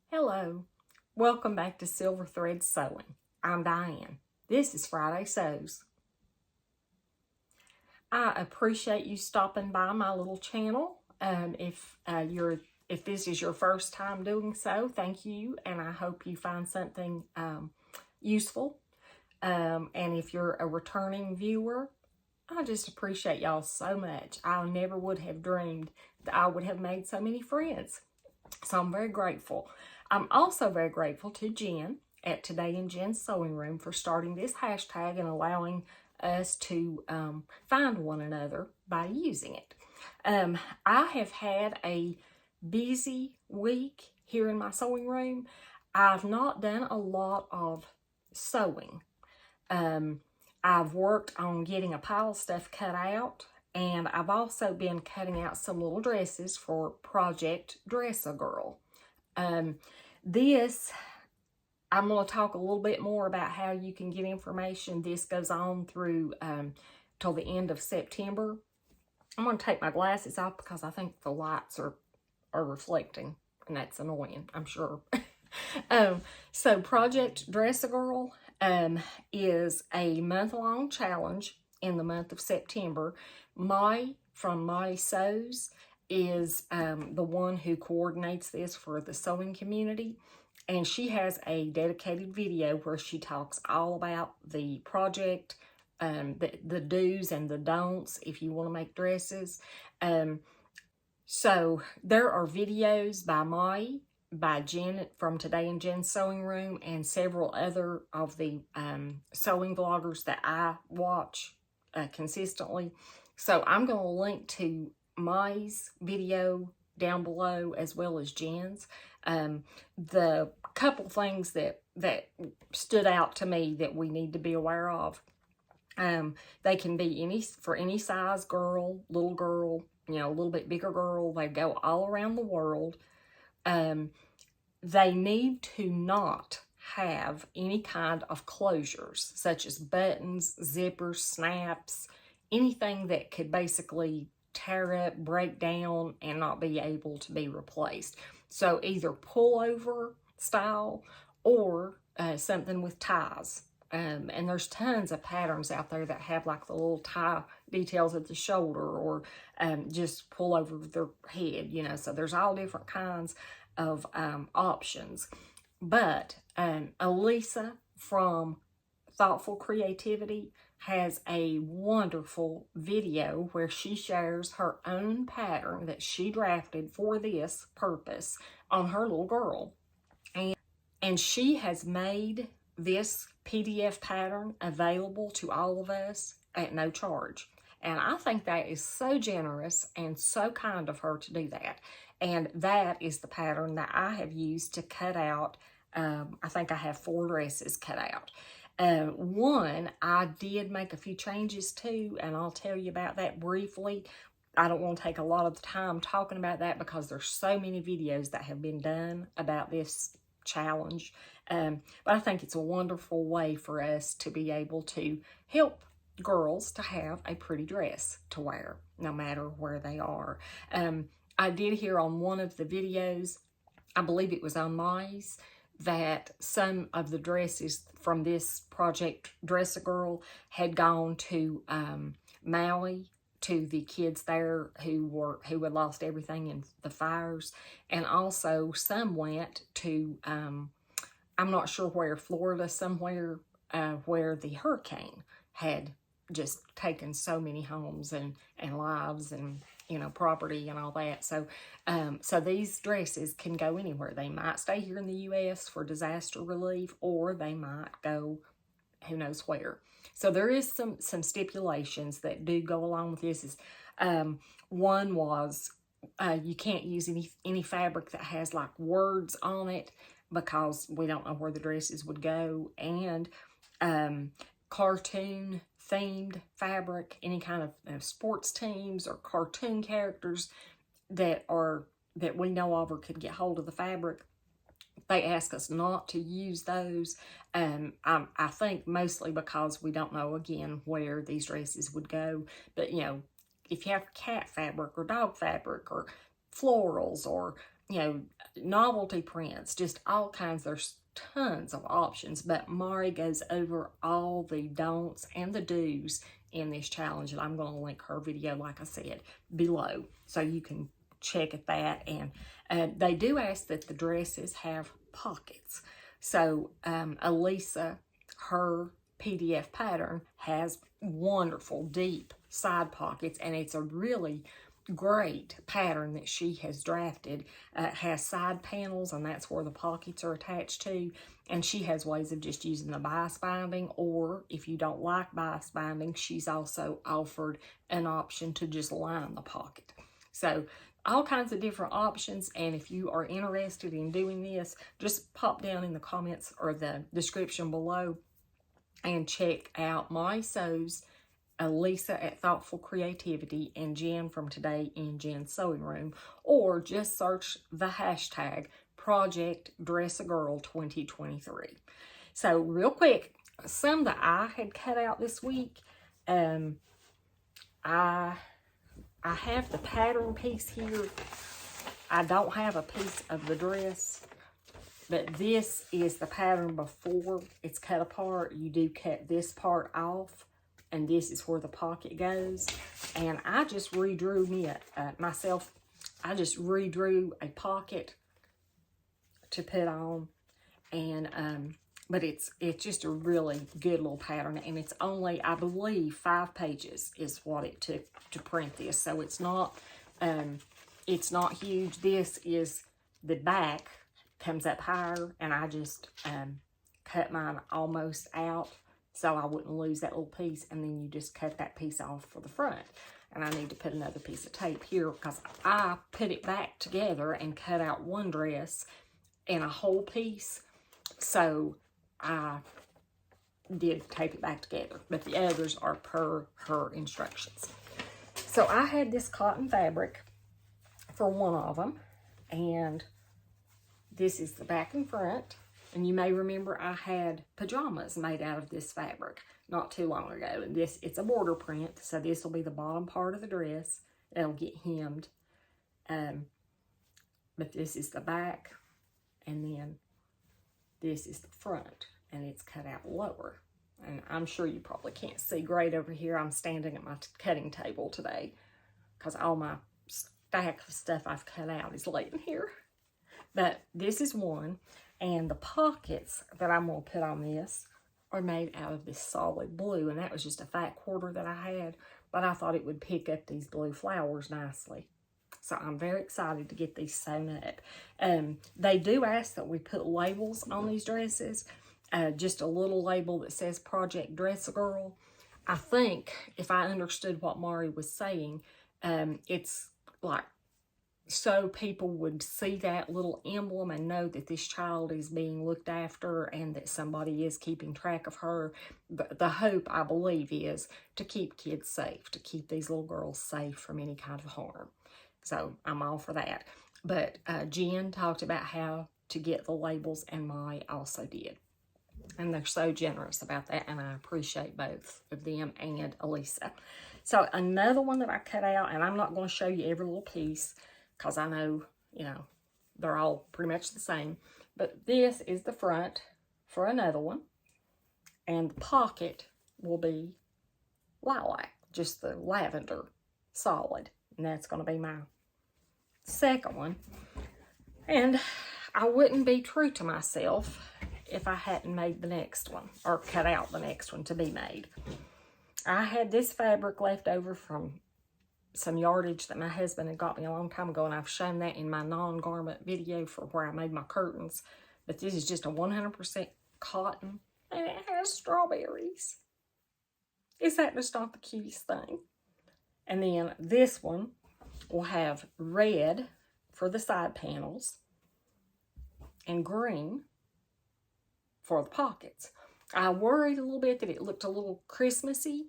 Hello, welcome back to Silver Thread Sewing. I'm Diane. This is Friday Sews. I appreciate you stopping by my little channel. If this is your first time doing so, thank you, and I hope you find something useful. And if you're a returning viewer, I just appreciate y'all so much. I never would have dreamed that I would have made so many friends. So I'm very grateful. I'm also very grateful to Jen at Today in Jen's Sewing Room for starting this hashtag and allowing us to find one another by using it. I have had a busy week here in my sewing room. I've not done a lot of sewing. I've worked on getting a pile of stuff cut out, and I've also been cutting out some little dresses for Project Dress-A-Girl. I'm going to talk a little bit more about how you can get information. This goes on through till the end of September. I'm going to take my glasses off because I think the lights are reflecting, and that's annoying, I'm sure. So Project Dress-A-Girl is a month-long challenge in the month of September. From My Sews is the one who coordinates this for the sewing community, and she has a dedicated video where she talks all about the project, the do's and the don'ts if you want to make dresses. So there are videos by Jen from Today in Jen's Sewing Room and several other of the sewing vloggers that I watch consistently. So I'm going to link to Mai's video down below as well as Jen's. The couple things that stood out to me that we need to be aware of. They can be for any size girl, little girl, a little bit bigger girl. They go all around the world. They need to not have any kind of closures, such as buttons, zippers, snaps, anything that could basically tear up, break down, and not be able to be replaced. So either pullover style or something with ties. And there's tons of patterns out there that have like the little tie details at the shoulder, or just pull over their head, so there's all different kinds of options. But Elisa from Thoughtful Creativity has a wonderful video where she shares her own pattern that she drafted for this purpose on her little girl. And she has made this PDF pattern available to all of us at no charge. And I think that is so generous and so kind of her to do that. And that is the pattern that I have used to cut out. I think I have 4 dresses cut out. One, I did make a few changes to, and I'll tell you about that briefly. I don't want to take a lot of the time talking about that because there's so many videos that have been done about this challenge. But I think it's a wonderful way for us to be able to help girls to have a pretty dress to wear, no matter where they are. I did hear on one of the videos, I believe it was on Mai's, that some of the dresses from this Project Dress-A-Girl had gone to Maui, to the kids there who had lost everything in the fires, and also some went to I'm not sure where, Florida, somewhere where the hurricane had just taken so many homes and lives and property and all that. So so these dresses can go anywhere. They might stay here in the U.S. for disaster relief, or they might go who knows where. So there is some stipulations that do go along with this. One was you can't use any fabric that has like words on it, because we don't know where the dresses would go. And cartoon themed fabric, any kind of sports teams or cartoon characters that we know of or could get hold of the fabric, they ask us not to use those. I think mostly because we don't know, again, where these dresses would go. But if you have cat fabric or dog fabric or florals or you know, novelty prints, just all kinds. There's tons of options, but Mari goes over all the don'ts and the do's in this challenge, and I'm going to link her video, like I said, below, so you can check at that. And they do ask that the dresses have pockets. So Elisa, her PDF pattern has wonderful deep side pockets, and it's a really great pattern that she has drafted. It has side panels, and that's where the pockets are attached to, and she has ways of just using the bias binding, or if you don't like bias binding, she's also offered an option to just line the pocket. So all kinds of different options, and if you are interested in doing this, just pop down in the comments or the description below and check out my sews, Elisa at Thoughtful Creativity, and Jen from Today in Jen's Sewing Room, or just search the hashtag Project Dress a Girl 2023. So real quick, some that I had cut out this week, I have the pattern piece here. I don't have a piece of the dress, but this is the pattern before it's cut apart. You do cut this part off, and this is where the pocket goes. And I just redrew me myself. I just redrew a pocket to put on, and but it's just a really good little pattern, and it's only, I believe, 5 pages is what it took to print this. So it's not huge. This is the back comes up higher, and I just cut mine almost out so I wouldn't lose that little piece, and then you just cut that piece off for the front. And I need to put another piece of tape here because I put it back together and cut out one dress in a whole piece, so I did tape it back together, but the others are per her instructions. So I had this cotton fabric for one of them, and this is the back and front. And you may remember I had pajamas made out of this fabric not too long ago, and it's a border print, so this will be the bottom part of the dress. It'll get hemmed, but this is the back, and then this is the front, and it's cut out lower. And I'm sure you probably can't see great over here. I'm standing at my cutting table today because all my stack of stuff I've cut out is laying here. But this is one, and the pockets that I'm going to put on this are made out of this solid blue, and that was just a fat quarter that I had, but I thought it would pick up these blue flowers nicely. So I'm very excited to get these sewn up. They do ask that we put labels on these dresses, just a little label that says Project Dress a Girl. I think, if I understood what Mari was saying, it's like so people would see that little emblem and know that this child is being looked after and that somebody is keeping track of her. The hope, I believe, is to keep kids safe, to keep these little girls safe from any kind of harm. So I'm all for that. But Jen talked about how to get the labels, and Mai also did. And they're so generous about that, and I appreciate both of them and Elisa. So another one that I cut out, and I'm not going to show you every little piece because I know, you know, they're all pretty much the same. But this is the front for another one, and the pocket will be lilac, just the lavender solid, and that's going to be my second one. And I wouldn't be true to myself if I hadn't made the next one, or cut out the next one to be made. I had this fabric left over from some yardage that my husband had got me a long time ago, and I've shown that in my non-garment video for where I made my curtains. But this is just a 100% cotton, and it has strawberries. Is that just not the cutest thing? And then this one will have red for the side panels and green for the pockets. I worried a little bit that it looked a little Christmassy,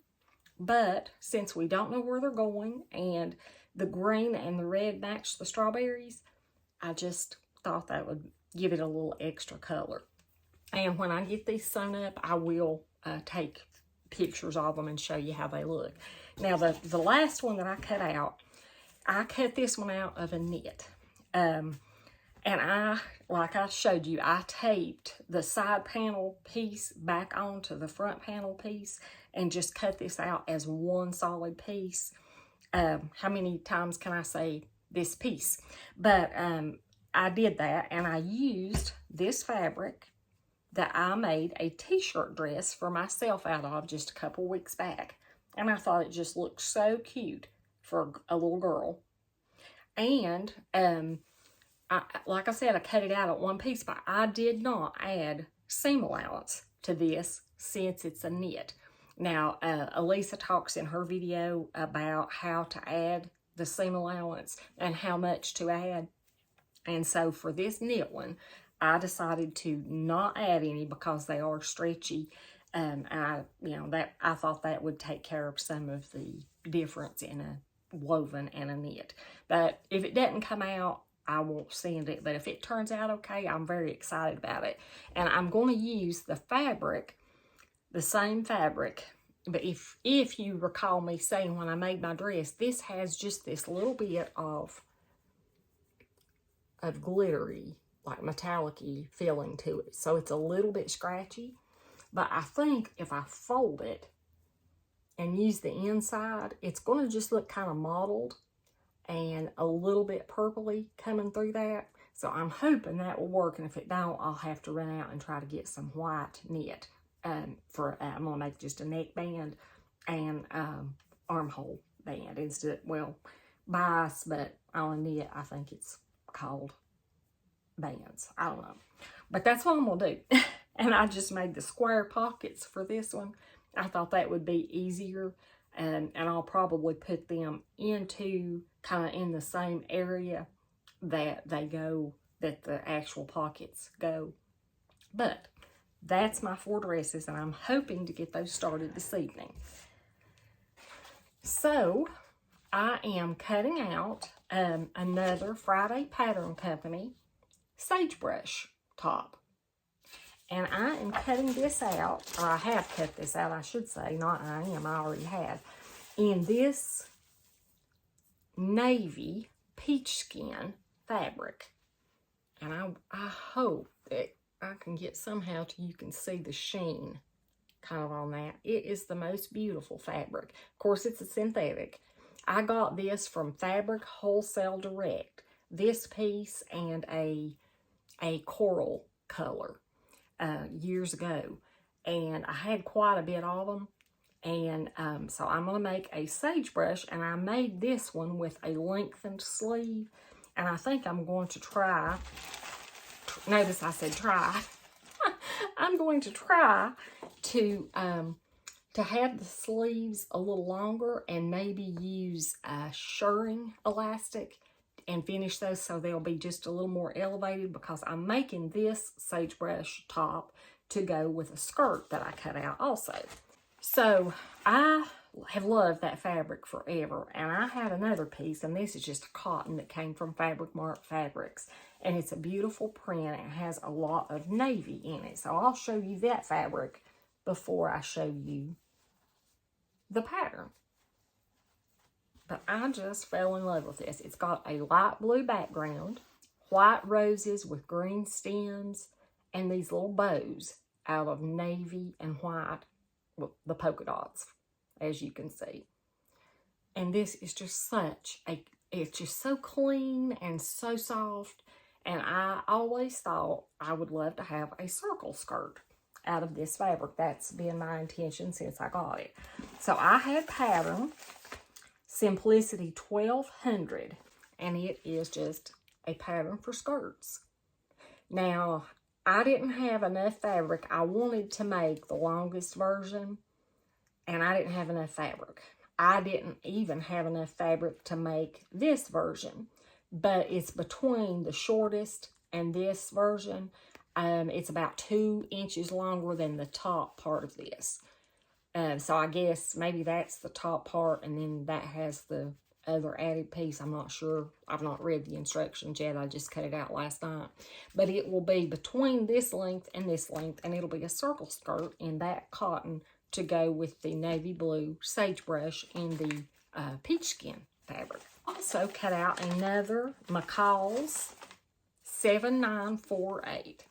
but since we don't know where they're going and the green and the red match the strawberries, I just thought that would give it a little extra color. And when I get these sewn up, I will take pictures of them and show you how they look. Now, the last one that I cut out, I cut this one out of a knit. And like I showed you, I taped the side panel piece back onto the front panel piece and just cut this out as one solid piece. How many times can I say this piece? But I did that, and I used this fabric that I made a t-shirt dress for myself out of just a couple weeks back. And I thought it just looked so cute for a little girl. And like I said, I cut it out at one piece, but I did not add seam allowance to this since it's a knit. Now, Elisa talks in her video about how to add the seam allowance and how much to add. And so for this knit one, I decided to not add any because they are stretchy. I thought that would take care of some of the difference in a woven and a knit. But if it doesn't come out, I won't send it. But if it turns out okay, I'm very excited about it. And I'm going to use the fabric, the same fabric. But if you recall me saying when I made my dress, this has just this little bit of glittery, like metallic-y feeling to it. So it's a little bit scratchy. But I think if I fold it and use the inside, it's going to just look kind of mottled and a little bit purpley coming through that. So I'm hoping that will work, and if it don't, I'll have to run out and try to get some white knit. I'm going to make just a neckband and armhole band instead, well, bias, but on a knit, I think it's called bands. I don't know. But that's what I'm going to do. And I just made the square pockets for this one. I thought that would be easier. And I'll probably put them into kind of in the same area that that the actual pockets go. But that's my 4 dresses, and I'm hoping to get those started this evening. So I am cutting out another Friday Pattern Company sagebrush top. And I am cutting this out, or I have cut this out, I should say, not I already have, in this navy peach skin fabric. And I hope that I can get somehow to you can see the sheen kind of on that. It is the most beautiful fabric. Of course, it's a synthetic. I got this from Fabric Wholesale Direct. This piece and a coral color. Years ago, and I had quite a bit of them, and so I'm going to make a sagebrush, and I made this one with a lengthened sleeve, and I think I'm going to try, notice I said try, I'm going to try to have the sleeves a little longer and maybe use a shirring elastic and finish those so they'll be just a little more elevated, because I'm making this sagebrush top to go with a skirt that I cut out also. So I have loved that fabric forever, and I had another piece, and this is just a cotton that came from Fabric Mart Fabrics, and it's a beautiful print. It has a lot of navy in it, so I'll show you that fabric before I show you the pattern. But I just fell in love with this. It's got a light blue background, white roses with green stems, and these little bows out of navy and white, well, the polka dots, as you can see. And this is just it's just so clean and so soft. And I always thought I would love to have a circle skirt out of this fabric. That's been my intention since I got it. So I had pattern Simplicity 1200, and it is just a pattern for skirts. Now, I didn't have enough fabric. I wanted to make the longest version, and I didn't have enough fabric. I didn't even have enough fabric to make this version, but it's between the shortest and this version. It's about 2 inches longer than the top part of this. So I guess maybe that's the top part, and then that has the other added piece. I'm not sure. I've not read the instructions yet. I just cut it out last night. But it will be between this length, and it'll be a circle skirt in that cotton to go with the navy blue sagebrush in the peach skin fabric. Also cut out another McCalls 7948.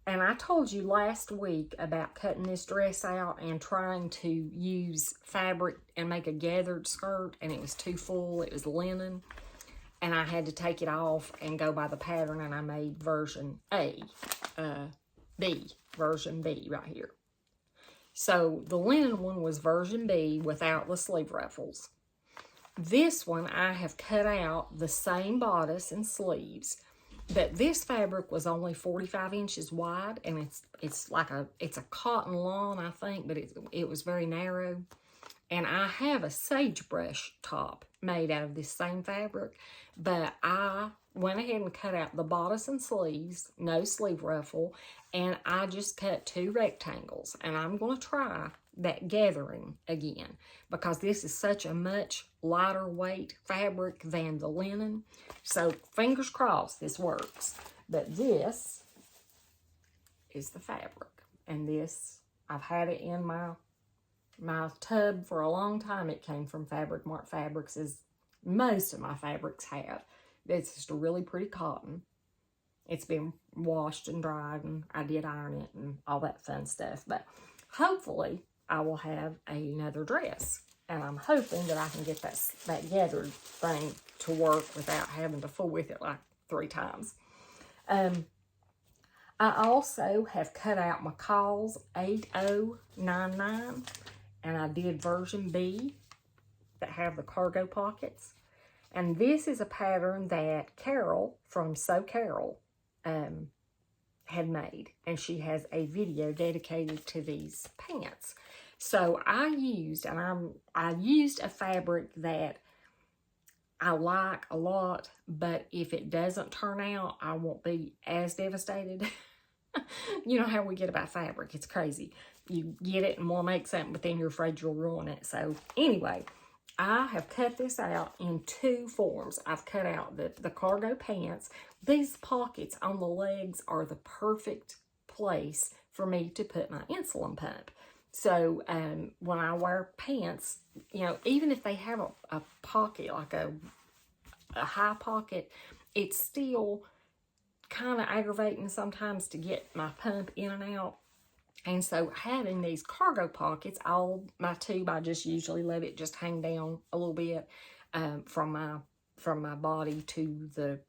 And I told you last week about cutting this dress out and trying to use fabric and make a gathered skirt, and it was too full. It was linen, and I had to take it off and go by the pattern, and I made version version B right here. So the linen one was version B without the sleeve ruffles. This one I have cut out the same bodice and sleeves, but this fabric was only 45 inches wide, and it's a cotton lawn, I think, but it was very narrow. And I have a sagebrush top made out of this same fabric, but I went ahead and cut out the bodice and sleeves, no sleeve ruffle, and I just cut 2 rectangles. And I'm going to try that gathering again, because this is such a much lighter weight fabric than the linen. So fingers crossed this works. But this is the fabric, and this, I've had it in my tub for a long time. It came from Fabric Mart Fabrics, as most of my fabrics have. It's just a really pretty cotton. It's been washed and dried, and I did iron it and all that fun stuff. But hopefully I will have another dress, and I'm hoping that I can get that gathered thing to work without having to fool with it like 3 times. I also have cut out McCalls 8099, and I did version B that have the cargo pockets. And this is a pattern that Carol from So Carol had made, and she has a video dedicated to these pants. So I used a fabric that I like a lot, but if it doesn't turn out, I won't be as devastated. You know how we get about fabric. It's crazy. You get it and want to make something, but then you're afraid you'll ruin it. So anyway, I have cut this out in 2 forms. I've cut out the cargo pants. These pockets on the legs are the perfect place for me to put my insulin pump. So when I wear pants, you know, even if they have a pocket, like a high pocket, it's still kind of aggravating sometimes to get my pump in and out. And so having these cargo pockets, my tube, I just usually let it just hang down a little bit from my body to the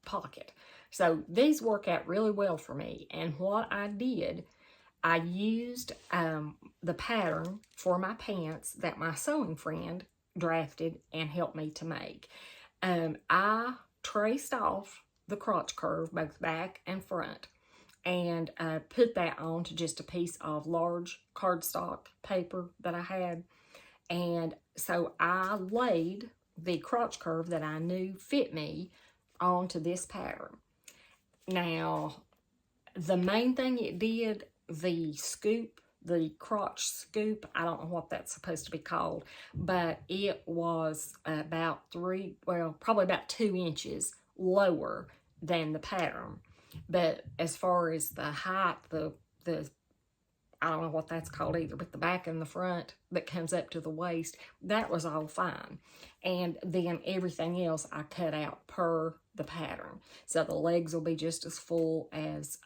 pocket. So these work out really well for me. And what I did, I used the pattern for my pants that my sewing friend drafted and helped me to make. I traced off the crotch curve, both back and front, and put that onto just a piece of large cardstock paper that I had. And so I laid the crotch curve that I knew fit me onto this pattern. Now, the main thing it did, the scoop, the crotch scoop, I don't know what that's supposed to be called, but it was about probably about 2 inches lower than the pattern. But as far as the height, the I don't know what that's called either, but the back and the front that comes up to the waist, that was all fine. And then everything else I cut out per the pattern. So the legs will be just as full as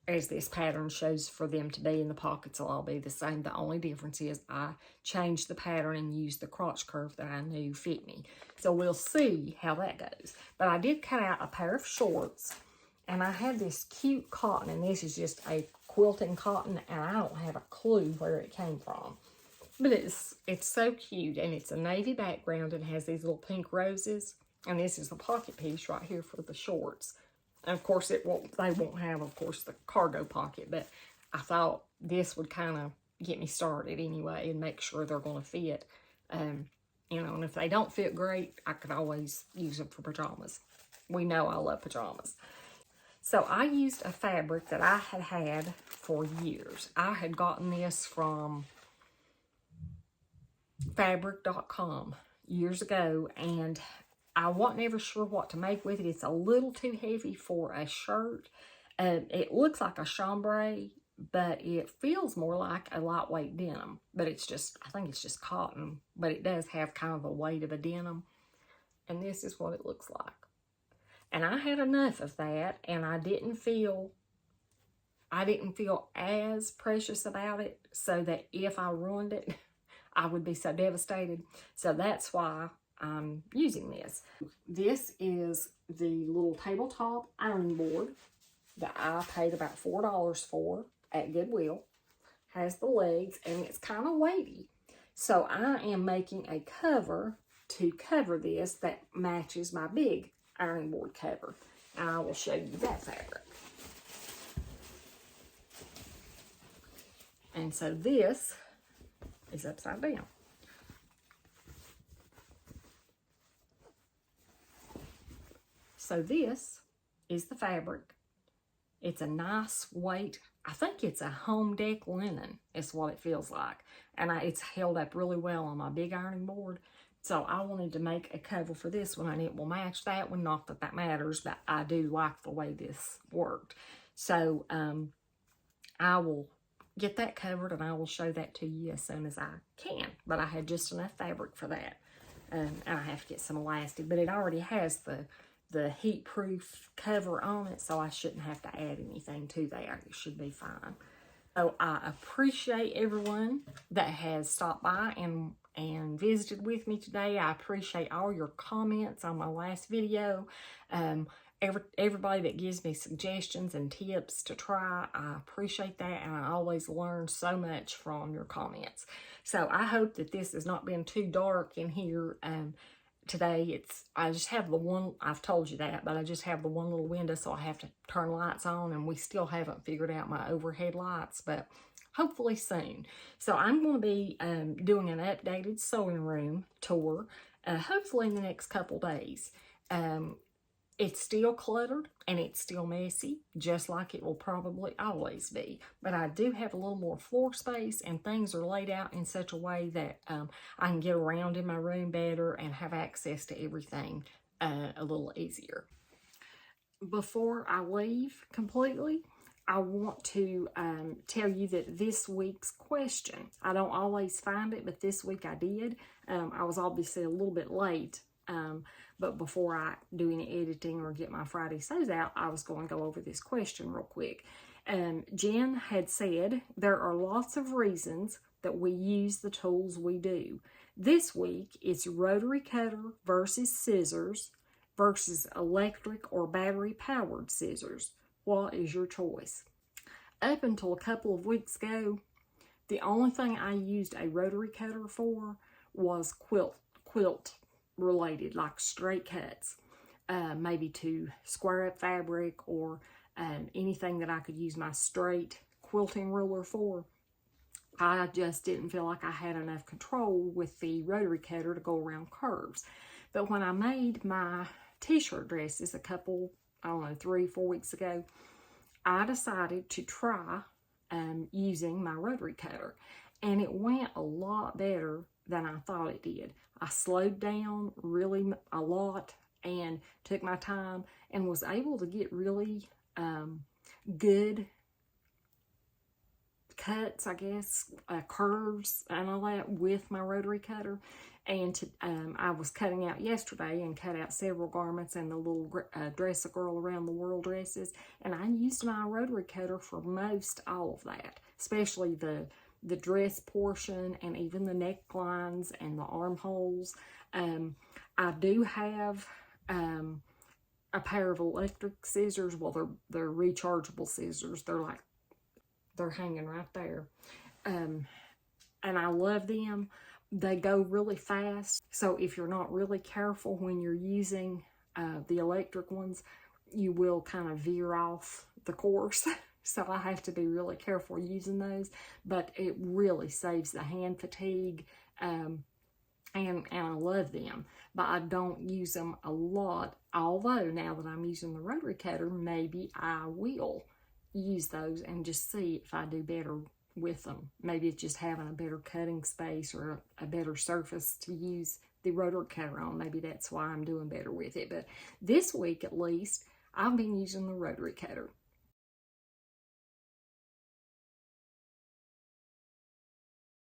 this pattern shows for them to be, and the pockets will all be the same. The only difference is I changed the pattern and used the crotch curve that I knew fit me. So we'll see how that goes. But I did cut out a pair of shorts, and I had this cute cotton, and this is just a quilting cotton, and I don't have a clue where it came from. But it's so cute, and it's a navy background and has these little pink roses. And this is the pocket piece right here for the shorts. And of course, they won't have, of course, the cargo pocket, but I thought this would kind of get me started anyway and make sure they're going to fit. You know, and if they don't fit great, I could always use them for pajamas. We know I love pajamas. So I used a fabric that I had had for years. I had gotten this from fabric.com years ago, and I wasn't ever sure what to make with it. It's a little too heavy for a shirt. It looks like a chambray, but it feels more like a lightweight denim. But it's just, I think it's just cotton, but it does have kind of the weight of a denim. And this is what it looks like. And I had enough of that, and I didn't feel as precious about it, so that if I ruined it, I would be so devastated. So that's why I'm using this. This is the little tabletop ironing board that I paid about $4 for at Goodwill. Has the legs, and it's kind of weighty. So I am making a cover to cover this that matches my big ironing board cover. And I will show you that fabric. And so this is upside down. So this is the fabric. It's a nice weight. I think it's a home deck linen is what it feels like. And it's held up really well on my big ironing board. So I wanted to make a cover for this one, and it will match that one. Not that that matters, but I do like the way this worked. So I will get that covered, and I will show that to you as soon as I can. But I had just enough fabric for that. And I have to get some elastic, but it already has the heat-proof cover on it, so I shouldn't have to add anything to that. It should be fine. So I appreciate everyone that has stopped by and visited with me today. I appreciate all your comments on my last video. Everybody that gives me suggestions and tips to try, I appreciate that, and I always learn so much from your comments. So I hope that this has not been too dark in here. Today, I just have the one, I've told you that, but I just have the one little window, so I have to turn lights on, and we still haven't figured out my overhead lights, but hopefully soon. So I'm going to be doing an updated sewing room tour, hopefully in the next couple days. It's still cluttered and it's still messy, just like it will probably always be. But I do have a little more floor space, and things are laid out in such a way that I can get around in my room better and have access to everything a little easier. Before I leave completely, I want to tell you that this week's question, I don't always find it, but this week I did. I was obviously a little bit late. But before I do any editing or get my Friday sews out, I was going to go over this question real quick. Jen had said, there are lots of reasons that we use the tools we do. This week, it's rotary cutter versus scissors versus electric or battery powered scissors. What is your choice? Up until a couple of weeks ago, the only thing I used a rotary cutter for was quilt related, like straight cuts, maybe to square up fabric, or anything that I could use my straight quilting ruler for. I just didn't feel like I had enough control with the rotary cutter to go around curves. But when I made my t-shirt dresses a couple, I don't know, 3-4 weeks ago, I decided to try using my rotary cutter, and it went a lot better than I thought it did. I slowed down really a lot and took my time and was able to get really good cuts, I guess, curves and all that with my rotary cutter. And I was cutting out yesterday and cut out several garments and the little Dress a Girl Around the World dresses. And I used my rotary cutter for most all of that, especially the dress portion and even the necklines and the armholes. I do have a pair of electric scissors. Well, they're rechargeable scissors. They're hanging right there. And I love them. They go really fast. So if you're not really careful when you're using the electric ones, you will kind of veer off the course. So I have to be really careful using those, but it really saves the hand fatigue, and I love them, but I don't use them a lot, although now that I'm using the rotary cutter, maybe I will use those and just see if I do better with them. Maybe it's just having a better cutting space or a better surface to use the rotary cutter on. Maybe that's why I'm doing better with it, but this week at least, I've been using the rotary cutter.